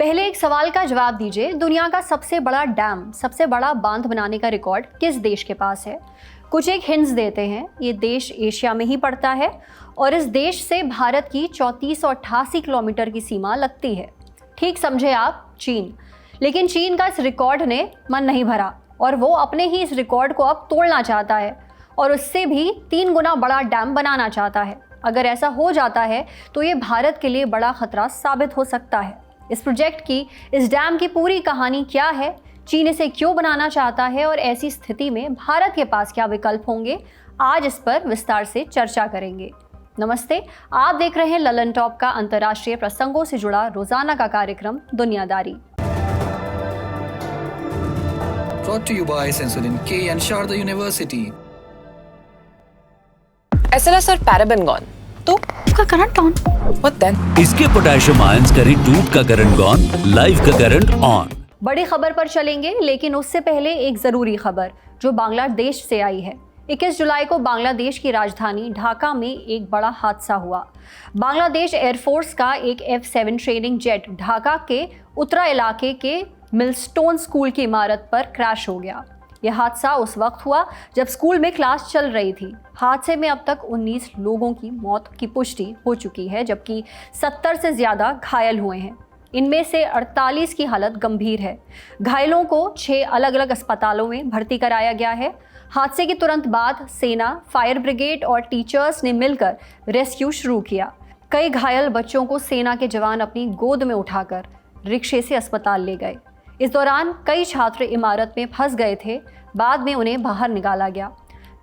पहले एक सवाल का जवाब दीजिए, दुनिया का सबसे बड़ा डैम, सबसे बड़ा बांध बनाने का रिकॉर्ड किस देश के पास है? कुछ एक हिंट्स देते हैं। ये देश एशिया में ही पड़ता है और इस देश से भारत की 3488 किलोमीटर की सीमा लगती है। ठीक समझे आप, चीन। लेकिन चीन का इस रिकॉर्ड ने मन नहीं भरा और वो अपने ही इस रिकॉर्ड को अब तोड़ना चाहता है और उससे भी 3 गुना बड़ा डैम बनाना चाहता है। अगर ऐसा हो जाता है तो ये भारत के लिए बड़ा खतरा साबित हो सकता है। इस प्रोजेक्ट की, इस डैम की पूरी कहानी क्या है, चीन इसे क्यों बनाना चाहता है और ऐसी स्थिति में भारत के पास क्या विकल्प होंगे, आज इस पर विस्तार से चर्चा करेंगे। नमस्ते, आप देख रहे हैं ललन टॉप का अंतर्राष्ट्रीय प्रसंगों से जुड़ा रोजाना का कार्यक्रम दुनियादारी। Brought to you by Sensodyne K and Sharda University. SLS और पैराबेन गॉन, तो का करंट ऑन। What then? इसके पोटेशियम आयंस करी ट्यूब का करंट गॉन, लाइव का करंट ऑन। बड़ी खबर पर चलेंगे, लेकिन उससे पहले एक जरूरी खबर जो बांग्लादेश से आई है। 21 जुलाई को बांग्लादेश की राजधानी ढाका में एक बड़ा हादसा हुआ। बांग्लादेश एयरफोर्स का एक F-7 ट्रेनिंग जेट ढाका के उत्तरा इलाके के मिलस्टोन स्कूल की इमारत पर क्रैश हो गया। यह हादसा उस वक्त हुआ जब स्कूल में क्लास चल रही थी। हादसे में अब तक 19 लोगों की मौत की पुष्टि हो चुकी है, जबकि 70 से ज़्यादा घायल हुए हैं। इनमें से 48 की हालत गंभीर है। घायलों को 6 अलग अलग अस्पतालों में भर्ती कराया गया है। हादसे के तुरंत बाद सेना, फायर ब्रिगेड और टीचर्स ने मिलकर रेस्क्यू शुरू किया। कई घायल बच्चों को सेना के जवान अपनी गोद में उठाकर रिक्शे से अस्पताल ले गए। इस दौरान कई छात्र इमारत में फंस गए थे। बाद में उन्हें बाहर निकाला गया।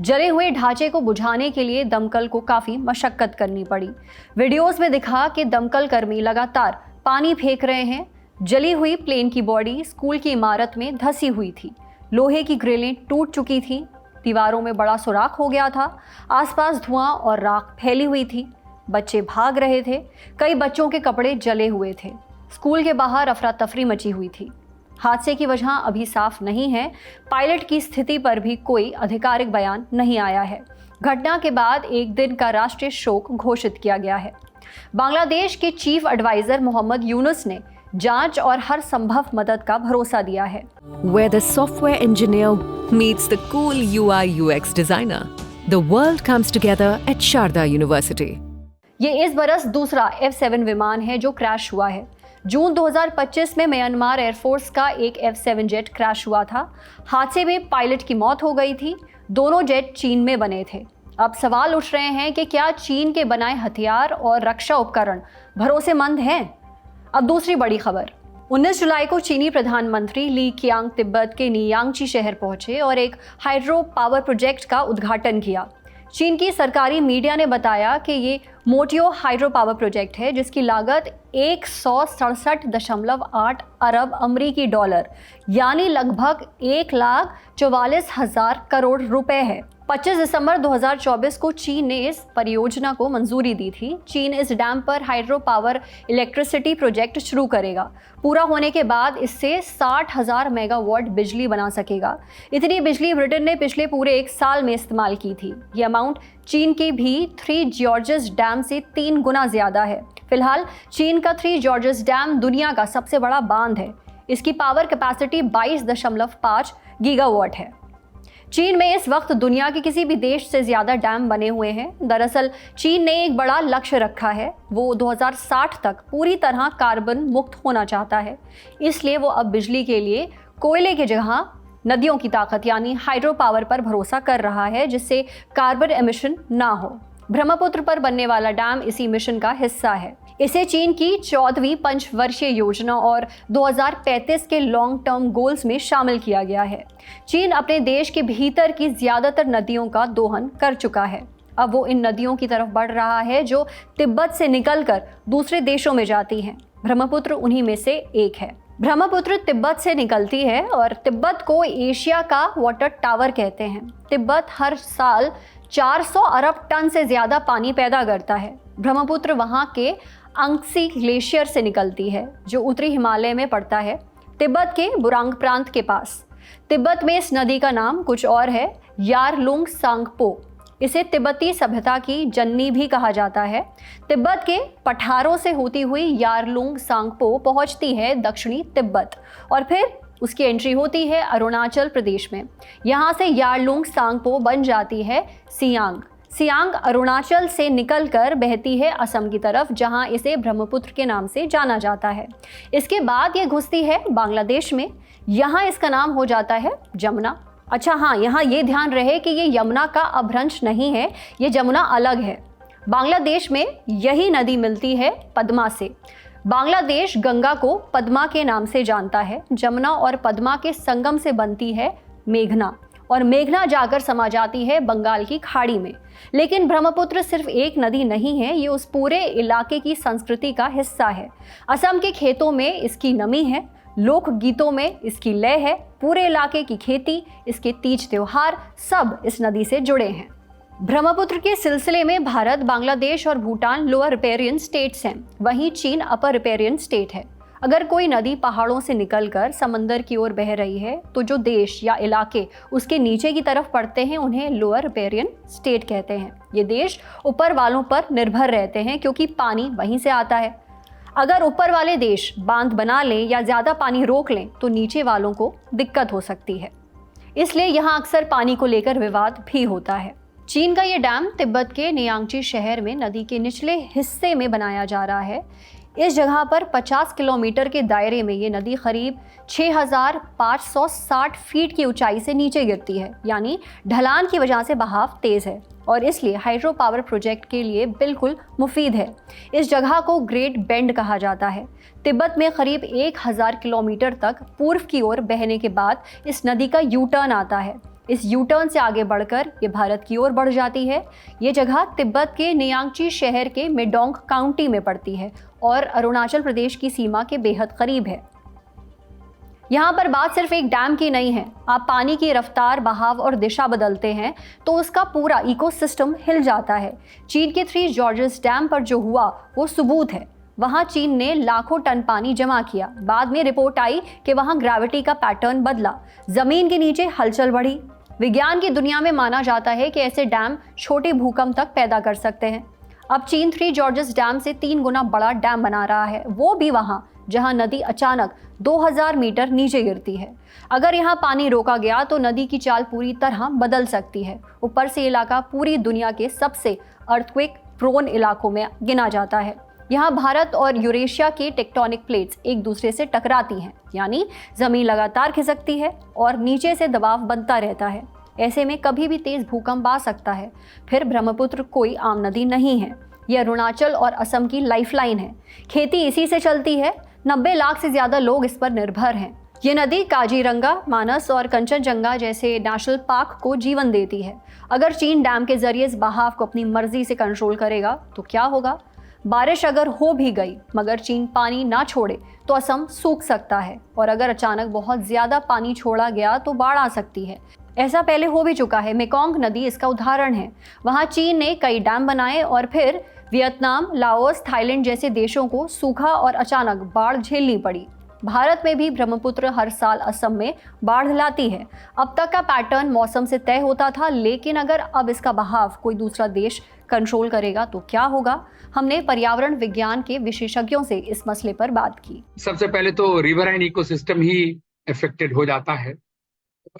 जले हुए ढांचे को बुझाने के लिए दमकल को काफ़ी मशक्कत करनी पड़ी। वीडियोस में दिखा कि दमकल कर्मी लगातार पानी फेंक रहे हैं। जली हुई प्लेन की बॉडी स्कूल की इमारत में धंसी हुई थी। लोहे की ग्रिलें टूट चुकी थीं। दीवारों में बड़ा सुराख हो गया था। आसपास धुआं और राख फैली हुई थी। बच्चे भाग रहे थे। कई बच्चों के कपड़े जले हुए थे। स्कूल के बाहर अफरा तफरी मची हुई थी। हादसे की वजह अभी साफ नहीं है। पायलट की स्थिति पर भी कोई आधिकारिक बयान नहीं आया है। घटना के बाद एक दिन का राष्ट्रीय शोक घोषित किया गया है। बांग्लादेश के चीफ एडवाइजर मोहम्मद यूनुस ने जांच और हर संभव मदद का भरोसा दिया है। Where the software engineer meets the cool UI UX designer, the world comes together at Sharda University. ये इस बरस दूसरा F-7 विमान है जो क्रैश हुआ है। जून 2025 में म्यांमार एयरफोर्स का एक F-7 जेट क्रैश हुआ था। हादसे में पायलट की मौत हो गई थी। दोनों जेट चीन में बने थे। अब सवाल उठ रहे हैं कि क्या चीन के बनाए हथियार और रक्षा उपकरण भरोसेमंद हैं? अब दूसरी बड़ी खबर। 19 जुलाई को चीनी प्रधानमंत्री ली कियांग तिब्बत के नियांगची शहर पहुंचे और एक हाइड्रो पावर प्रोजेक्ट का उद्घाटन किया। चीन की सरकारी मीडिया ने बताया कि ये मोटियो हाइड्रो पावर प्रोजेक्ट है जिसकी लागत 167.8 अरब अमरीकी डॉलर यानी लगभग 1,44,000 करोड़ रुपए है। 25 दिसंबर 2024 को चीन ने इस परियोजना को मंजूरी दी थी। चीन इस डैम पर हाइड्रो पावर इलेक्ट्रिसिटी प्रोजेक्ट शुरू करेगा। पूरा होने के बाद इससे 60,000 मेगावाट बिजली बना सकेगा। इतनी बिजली ब्रिटेन ने पिछले पूरे 1 साल में इस्तेमाल की थी। ये अमाउंट चीन के भी 3 जॉर्जेस डैम से 3 गुना ज़्यादा है। फिलहाल चीन का 3 जॉर्जेस डैम दुनिया का सबसे बड़ा बांध है। इसकी पावर कैपेसिटी 22.5 गीगावाट है। चीन में इस वक्त दुनिया के किसी भी देश से ज़्यादा डैम बने हुए हैं। दरअसल चीन ने एक बड़ा लक्ष्य रखा है। वो 2060 तक पूरी तरह कार्बन मुक्त होना चाहता है। इसलिए वो अब बिजली के लिए कोयले की जगह नदियों की ताकत यानी हाइड्रो पावर पर भरोसा कर रहा है, जिससे कार्बन एमिशन ना हो। ब्रह्मपुत्र पर बनने वाला डैम इसी मिशन का हिस्सा है। इसे चीन की 14वीं पंचवर्षीय योजना और 2035 के लॉन्ग टर्म गोल्स में शामिल किया गया है। चीन अपने देश के भीतर की ज़्यादातर नदियों का दोहन कर चुका है। अब वो इन नदियों की तरफ बढ़ रहा है जो तिब्बत से निकलकर दूसरे देशों में जाती हैं। ब्रह्मपुत्र उन्हीं में से एक है। ब्रह्मपुत्र तिब्बत से निकलती है और तिब्बत को एशिया का वाटर टावर कहते हैं। तिब्बत हर साल 400 अरब टन से ज़्यादा पानी पैदा करता है। ब्रह्मपुत्र वहाँ के अंगसी ग्लेशियर से निकलती है जो उत्तरी हिमालय में पड़ता है, तिब्बत के बुरांग प्रांत के पास। तिब्बत में इस नदी का नाम कुछ और है, यारलुंग सांगपो। इसे तिब्बती सभ्यता की जननी भी कहा जाता है। तिब्बत के पठारों से होती हुई यारलुंग सांगपो पहुंचती है दक्षिणी तिब्बत और फिर उसकी एंट्री होती है अरुणाचल प्रदेश में। यहाँ से यारलुंग सांगपो बन जाती है सियांग। सियांग अरुणाचल से निकलकर बहती है असम की तरफ, जहाँ इसे ब्रह्मपुत्र के नाम से जाना जाता है। इसके बाद ये घुसती है बांग्लादेश में। यहाँ इसका नाम हो जाता है जमुना। अच्छा हाँ, यहाँ ये ध्यान रहे कि ये यमुना का अपभ्रंश नहीं है, ये जमुना अलग है। बांग्लादेश में यही नदी मिलती है पद्मा से। बांग्लादेश गंगा को पद्मा के नाम से जानता है। जमुना और पद्मा के संगम से बनती है मेघना और मेघना जाकर समा जाती है बंगाल की खाड़ी में। लेकिन ब्रह्मपुत्र सिर्फ एक नदी नहीं है, ये उस पूरे इलाके की संस्कृति का हिस्सा है। असम के खेतों में इसकी नमी है, लोक गीतों में इसकी लय है, पूरे इलाके की खेती, इसके तीज त्योहार सब इस नदी से जुड़े हैं। ब्रह्मपुत्र के सिलसिले में भारत, बांग्लादेश और भूटान लोअर रिपेरियन स्टेट्स हैं, वहीं चीन अपर रिपेरियन स्टेट है। अगर कोई नदी पहाड़ों से निकलकर समंदर की ओर बह रही है तो जो देश या इलाके उसके नीचे की तरफ पड़ते हैं उन्हें लोअर रिपेरियन स्टेट कहते हैं। ये देश ऊपर वालों पर निर्भर रहते हैं क्योंकि पानी वहीं से आता है। अगर ऊपर वाले देश बांध बना लें या ज़्यादा पानी रोक लें तो नीचे वालों को दिक्कत हो सकती है। इसलिए यहाँ अक्सर पानी को लेकर विवाद भी होता है। चीन का ये डैम तिब्बत के नियांगची शहर में नदी के निचले हिस्से में बनाया जा रहा है। इस जगह पर 50 किलोमीटर के दायरे में ये नदी करीब 6,560 फीट की ऊंचाई से नीचे गिरती है, यानी ढलान की वजह से बहाव तेज़ है और इसलिए हाइड्रो पावर प्रोजेक्ट के लिए बिल्कुल मुफीद है। इस जगह को ग्रेट बेंड कहा जाता है। तिब्बत में करीब 1000 किलोमीटर तक पूर्व की ओर बहने के बाद इस नदी का यू टर्न आता है। इस यू टर्न से आगे बढ़कर ये भारत की ओर बढ़ जाती है। ये जगह तिब्बत के नियांगची शहर के मेडोंग काउंटी में पड़ती है और अरुणाचल प्रदेश की सीमा के बेहद करीब है। यहाँ पर बात सिर्फ एक डैम की नहीं है। आप पानी की रफ्तार, बहाव और दिशा बदलते हैं तो उसका पूरा इकोसिस्टम हिल जाता है। चीन के 3 जॉर्जेस डैम पर जो हुआ वो सबूत है। वहाँ चीन ने लाखों टन पानी जमा किया। बाद में रिपोर्ट आई कि वहाँ ग्रेविटी का पैटर्न बदला, जमीन के नीचे हलचल बढ़ी। विज्ञान की दुनिया में माना जाता है कि ऐसे डैम छोटे भूकंप तक पैदा कर सकते हैं। अब चीन 3 जॉर्जेस डैम से 3 गुना बड़ा डैम बना रहा है, वो भी वहाँ जहाँ नदी अचानक 2000 मीटर नीचे गिरती है। अगर यहाँ पानी रोका गया तो नदी की चाल पूरी तरह बदल सकती है। ऊपर से इलाका पूरी दुनिया के सबसे अर्थक्वेक प्रोन इलाकों में गिना जाता है। यहाँ भारत और यूरेशिया के टेक्टोनिक प्लेट्स एक दूसरे से टकराती हैं, यानी ज़मीन लगातार खिसकती है और नीचे से दबाव बनता रहता है। ऐसे में कभी भी तेज़ भूकंप आ सकता है। फिर ब्रह्मपुत्र कोई आम नदी नहीं है, ये अरुणाचल और असम की लाइफलाइन है। खेती इसी से चलती है। 90 लाख से ज़्यादा लोग इस पर निर्भर हैं। ये नदी काजीरंगा, मानस और कंचनजंगा जैसे नेशनल पार्क को जीवन देती है। अगर चीन डैम के जरिए इस बहाव को अपनी मर्जी से कंट्रोल करेगा तो क्या होगा? बारिश अगर हो भी गई मगर चीन पानी ना छोड़े तो असम सूख सकता है और अगर अचानक बहुत ज़्यादा पानी छोड़ा गया तो बाढ़ आ सकती है। ऐसा पहले हो भी चुका है। मेकोंग नदी इसका उदाहरण है। वहाँ चीन ने कई डैम बनाए और फिर वियतनाम, लाओस, थाईलैंड जैसे देशों को सूखा और अचानक बाढ़ झेलनी पड़ी। भारत में भी ब्रह्मपुत्र हर साल असम में बाढ़ लाती है। अब तक का पैटर्न मौसम से तय होता था, लेकिन अगर अब इसका बहाव कोई दूसरा देश कंट्रोल करेगा तो क्या होगा? हमने पर्यावरण विज्ञान के विशेषज्ञों से इस मसले पर बात की। सबसे पहले तो रिवराइन इकोसिस्टम ही अफेक्टेड हो जाता है,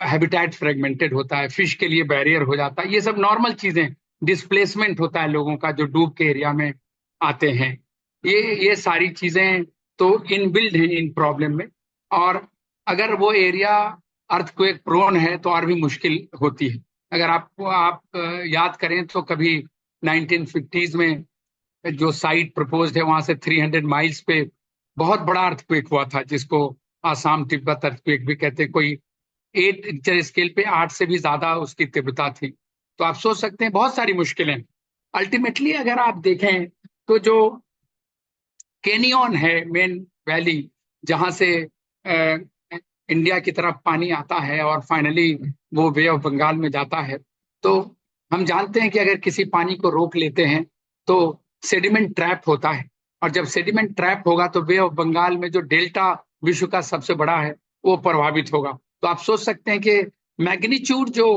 हैबिटेट फ्रेगमेंटेड होता है, फिश के लिए बैरियर हो जाता है। ये सब नॉर्मल चीजें, डिस्प्लेसमेंट होता है लोगों का जो डूब के एरिया में आते हैं। ये सारी चीजें तो इनबिल्ड हैं इन प्रॉब्लम में। और अगर वो एरिया अर्थक्वेक प्रोन है तो और भी मुश्किल होती है। अगर आप याद करें तो कभी 1950s में जो साइट प्रपोज्ड है वहां से 300 माइल्स पे बहुत बड़ा अर्थक्वेक हुआ था, जिसको आसाम तिब्बत अर्थक्वेक भी कहते हैं। कोई 8 रिक्टर स्केल पे 8 से भी ज्यादा उसकी तीव्रता थी। तो आप सोच सकते हैं बहुत सारी मुश्किलें। अल्टीमेटली अगर आप देखें तो जो कैनियन है, मेन वैली जहां से इंडिया की तरफ पानी आता है और फाइनली वो बे ऑफ बंगाल में जाता है, तो हम जानते हैं कि अगर किसी पानी को रोक लेते हैं तो सेडिमेंट ट्रैप होता है, और जब सेडिमेंट ट्रैप होगा तो बे ऑफ बंगाल में जो डेल्टा विश्व का सबसे बड़ा है वो प्रभावित होगा। तो आप सोच सकते हैं कि मैग्नीट्यूड जो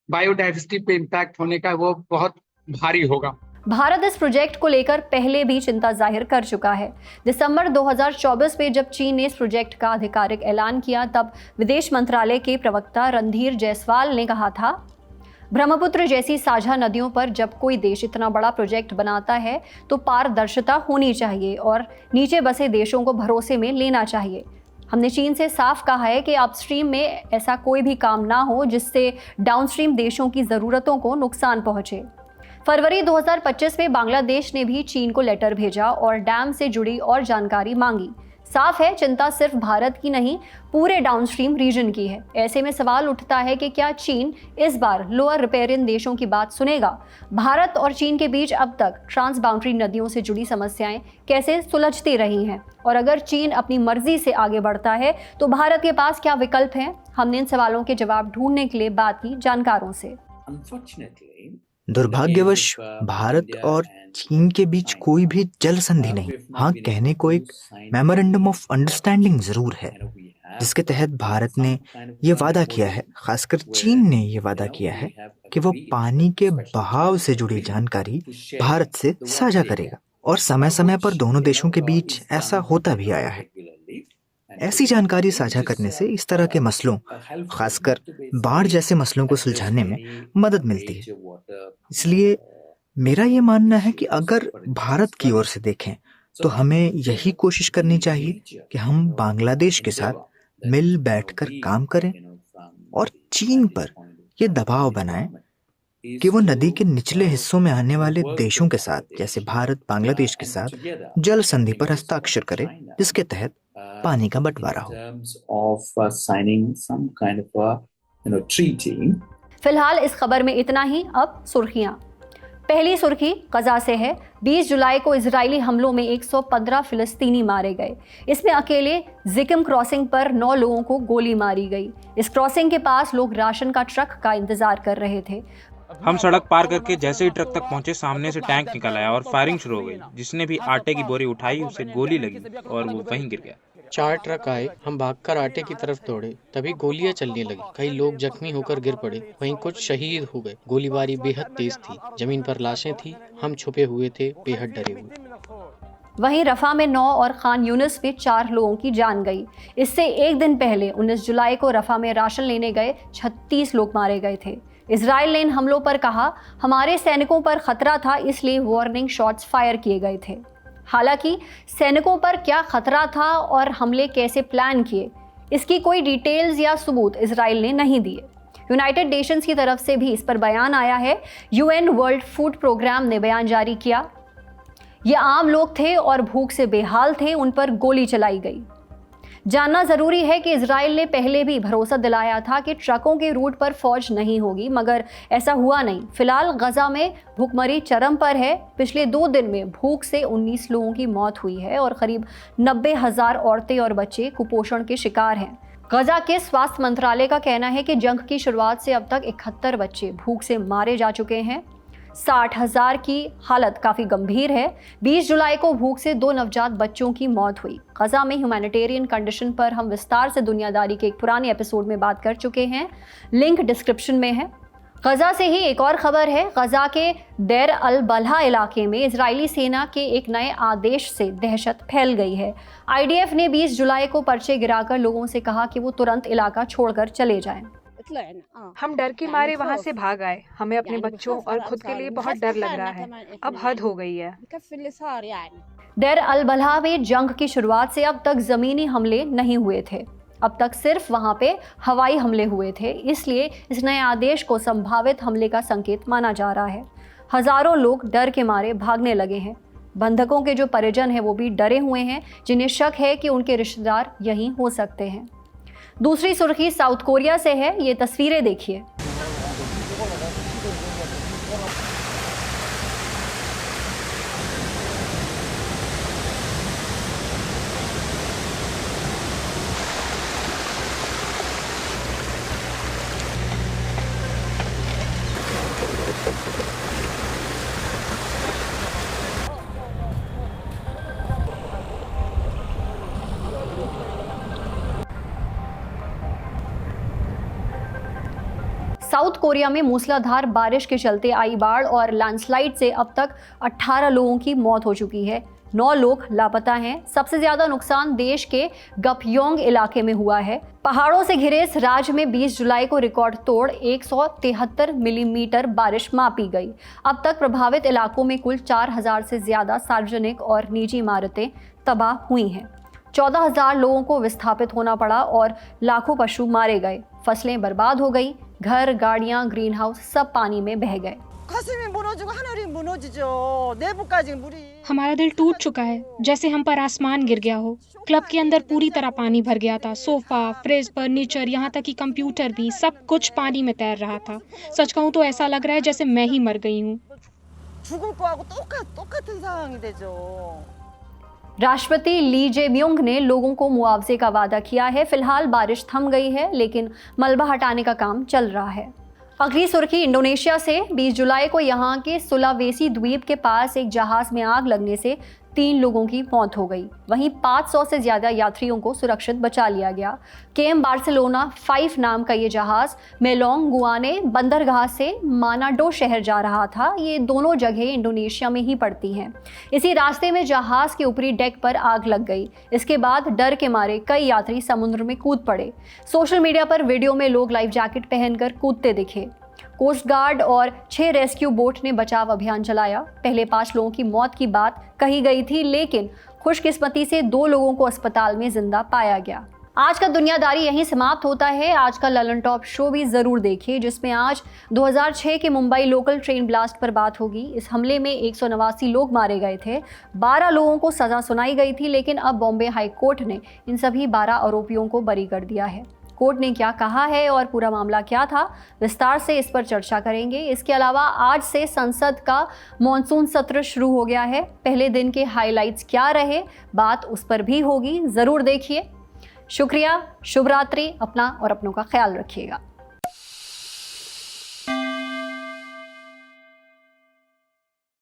बायोडाइवर्सिटी पे इम्पैक्ट होने का वो बहुत भारी होगा। भारत इस प्रोजेक्ट को लेकर पहले भी चिंता जाहिर कर चुका है। दिसंबर 2024 में जब चीन ने इस प्रोजेक्ट का आधिकारिक ऐलान किया, तब विदेश मंत्रालय के प्रवक्ता रणधीर जायसवाल ने कहा था, ब्रह्मपुत्र जैसी साझा नदियों पर जब कोई देश इतना बड़ा प्रोजेक्ट बनाता है तो पारदर्शिता होनी चाहिए और नीचे बसे देशों को भरोसे में लेना चाहिए। हमने चीन से साफ कहा है कि अपस्ट्रीम में ऐसा कोई भी काम ना हो जिससे डाउनस्ट्रीम देशों की ज़रूरतों को नुकसान पहुंचे। फरवरी 2025 में बांग्लादेश ने भी चीन को लेटर भेजा और डैम से जुड़ी और जानकारी मांगी। साफ है, चिंता सिर्फ भारत की नहीं, पूरे डाउनस्ट्रीम रीजन की है। ऐसे में सवाल उठता है कि क्या चीन इस बार लोअर रिपेरियन देशों की बात सुनेगा? भारत और चीन के बीच अब तक ट्रांस बाउंड्री नदियों से जुड़ी समस्याएं कैसे सुलझती रही हैं? और अगर चीन अपनी मर्जी से आगे बढ़ता है तो भारत के पास क्या विकल्प हैं? हमने इन सवालों के जवाब ढूंढने के लिए बात की जानकारों से। दुर्भाग्यवश भारत और चीन के बीच कोई भी जल संधि नहीं। हाँ, कहने को एक मेमोरेंडम ऑफ अंडरस्टैंडिंग जरूर है, जिसके तहत भारत ने ये वादा किया है, खासकर चीन ने ये वादा किया है कि वो पानी के बहाव से जुड़ी जानकारी भारत से साझा करेगा। और समय समय पर दोनों देशों के बीच ऐसा होता भी आया है। ऐसी जानकारी साझा करने से इस तरह के मसलों, खासकर बाढ़ जैसे मसलों को सुलझाने में मदद मिलती है। इसलिए मेरा ये मानना है कि अगर भारत की ओर से देखें तो हमें यही कोशिश करनी चाहिए कि हम बांग्लादेश के साथ मिल बैठकर काम करें और चीन पर ये दबाव बनाएं कि वो नदी के निचले हिस्सों में आने वाले देशों के साथ, जैसे भारत बांग्लादेश के साथ, जल संधि पर हस्ताक्षर करे, जिसके तहत पानी का बंटवारा हो। फिलहाल इस खबर में इतना ही। अब सुर्खियां। पहली सुर्खी गजा से है। 20 जुलाई को इजरायली हमलों में 115 फिलिस्तीनी मारे गए। इसमें अकेले जिकम क्रॉसिंग पर 9 लोगों को गोली मारी गई। इस क्रॉसिंग के पास लोग राशन का ट्रक का इंतजार कर रहे थे। हम सड़क पार करके जैसे ही ट्रक तक पहुंचे, सामने से टैंक निकल आया और फायरिंग शुरू हो गई। जिसने भी आटे की बोरी उठाई उसे गोली लगी और वो वहीं गिर गया। 4 ट्रक आए, हम भागकर आटे की तरफ दौड़े, तभी गोलियां चलने लगी। कई लोग जख्मी होकर गिर पड़े, वहीं कुछ शहीद हो गए। गोलीबारी बेहद तेज थी, जमीन पर लाशें थी, हम छुपे हुए थे, बेहद डरे हुए। वहीं रफा में 9 और खान यूनिस में 4 लोगों की जान गई। इससे एक दिन पहले 19 जुलाई को रफा में राशन लेने गए 36 लोग मारे गए थे। इजराइल ने इन हमलों पर कहा, हमारे सैनिकों पर खतरा था, इसलिए वार्निंग शॉट्स फायर किए गए थे। हालांकि सैनिकों पर क्या खतरा था और हमले कैसे प्लान किए, इसकी कोई डिटेल्स या सबूत इजराइल ने नहीं दिए। यूनाइटेड नेशंस की तरफ से भी इस पर बयान आया है। यूएन वर्ल्ड फूड प्रोग्राम ने बयान जारी किया। ये आम लोग थे और भूख से बेहाल थे, उन पर गोली चलाई गई। जानना जरूरी है कि इजराइल ने पहले भी भरोसा दिलाया था कि ट्रकों के रूट पर फौज नहीं होगी, मगर ऐसा हुआ नहीं। फिलहाल गजा में भूखमरी चरम पर है। पिछले 2 दिन में भूख से 19 लोगों की मौत हुई है और करीब 90,000 औरतें और बच्चे कुपोषण के शिकार हैं। गजा के स्वास्थ्य मंत्रालय का कहना है कि जंग की शुरुआत से अब तक 71 बच्चे भूख से मारे जा चुके हैं। 60,000 की हालत काफ़ी गंभीर है। 20 जुलाई को भूख से 2 नवजात बच्चों की मौत हुई। गजा में ह्यूमैनिटेरियन कंडीशन पर हम विस्तार से दुनियादारी के एक पुराने एपिसोड में बात कर चुके हैं, लिंक डिस्क्रिप्शन में है। गजा से ही एक और खबर है। गजा के देर अल बलहा इलाके में इजरायली सेना के एक नए आदेश से दहशत फैल गई है। आईडीएफ ने 20 जुलाई को पर्चे गिराकर लोगों से कहा कि वो तुरंत इलाका छोड़कर चले जाएं। हम डर के मारे वहाँ से भाग आए। हमें अपने बच्चों और खुद के लिए बहुत डर लग रहा है। अब हद हो गई है। देर अल बलहा में जंग की शुरुआत से अब तक जमीनी हमले नहीं हुए थे। अब तक सिर्फ वहां पे हवाई हमले हुए थे, इसलिए इस नए आदेश को संभावित हमले का संकेत माना जा रहा है। हजारों लोग डर के मारे भागने लगे हैं। बंधकों के जो परिजन हैं वो भी डरे हुए हैं, जिन्हें शक है कि उनके रिश्तेदार यहीं हो सकते हैं। दूसरी सुर्खी साउथ कोरिया से है। ये तस्वीरें देखिए। साउथ कोरिया में मूसलाधार बारिश के चलते आई बाढ़ और लैंडस्लाइड से अब तक 18 लोगों की मौत हो चुकी है। 9 लोग लापता हैं। सबसे ज्यादा नुकसान देश के गपयोंग इलाके में हुआ है। पहाड़ों से घिरे इस राज्य में 20 जुलाई को रिकॉर्ड तोड़ 173 मिलीमीटर बारिश मापी गई। अब तक प्रभावित इलाकों में कुल 4000 से ज्यादा सार्वजनिक और निजी इमारतें तबाह हुई हैं। 14,000 लोगों को विस्थापित होना पड़ा और लाखों पशु मारे गए। फसलें बर्बाद हो गई। घर, गाड़ियां, ग्रीन हाउस सब पानी में बह गए। हमारा दिल टूट चुका है, जैसे हम पर आसमान गिर गया हो। क्लब के अंदर पूरी तरह पानी भर गया था। सोफा, फ्रिज, फर्नीचर, यहाँ तक कि कंप्यूटर भी, सब कुछ पानी में तैर रहा था। सच कहूँ तो ऐसा लग रहा है जैसे मैं ही मर गई हूँ। राष्ट्रपति ली जे-म्यूंग ने लोगों को मुआवजे का वादा किया है। फिलहाल बारिश थम गई है, लेकिन मलबा हटाने का काम चल रहा है। अगली सुर्खी इंडोनेशिया से। 20 जुलाई को यहां के सुलावेसी द्वीप के पास एक जहाज में आग लगने से 3 लोगों की मौत हो गई। वहीं 500 से ज्यादा यात्रियों को सुरक्षित बचा लिया गया। केएम बार्सिलोना 5 नाम का ये जहाज मेलोंग गुआने बंदरगाह से मानाडो शहर जा रहा था। ये दोनों जगह इंडोनेशिया में ही पड़ती हैं। इसी रास्ते में जहाज के ऊपरी डेक पर आग लग गई। इसके बाद डर के मारे कई यात्री समुद्र में कूद पड़े। सोशल मीडिया पर वीडियो में लोग लाइफ जैकेट पहनकर कूदते दिखे। कोस्ट गार्ड और 6 रेस्क्यू बोट ने बचाव अभियान चलाया। पहले 5 लोगों की मौत की बात कही गई थी, लेकिन खुशकिस्मती से 2 लोगों को अस्पताल में जिंदा पाया गया। आज का दुनियादारी यहीं समाप्त होता है। आज का ललन टॉप शो भी जरूर देखिए, जिसमें आज 2006 के मुंबई लोकल ट्रेन ब्लास्ट पर बात होगी। इस हमले में 189 लोग मारे गए थे। 12 लोगों को सजा सुनाई गई थी, लेकिन अब बॉम्बे हाई कोर्ट ने इन सभी 12 आरोपियों को बरी कर दिया है। कोर्ट ने क्या कहा है और पूरा मामला क्या था, विस्तार से इस पर चर्चा करेंगे। इसके अलावा आज से संसद का मॉनसून सत्र शुरू हो गया है। पहले दिन के हाइलाइट्स क्या रहे, बात उस पर भी होगी। जरूर देखिए। शुक्रिया, शुभ रात्रि। अपना और अपनों का ख्याल रखिएगा।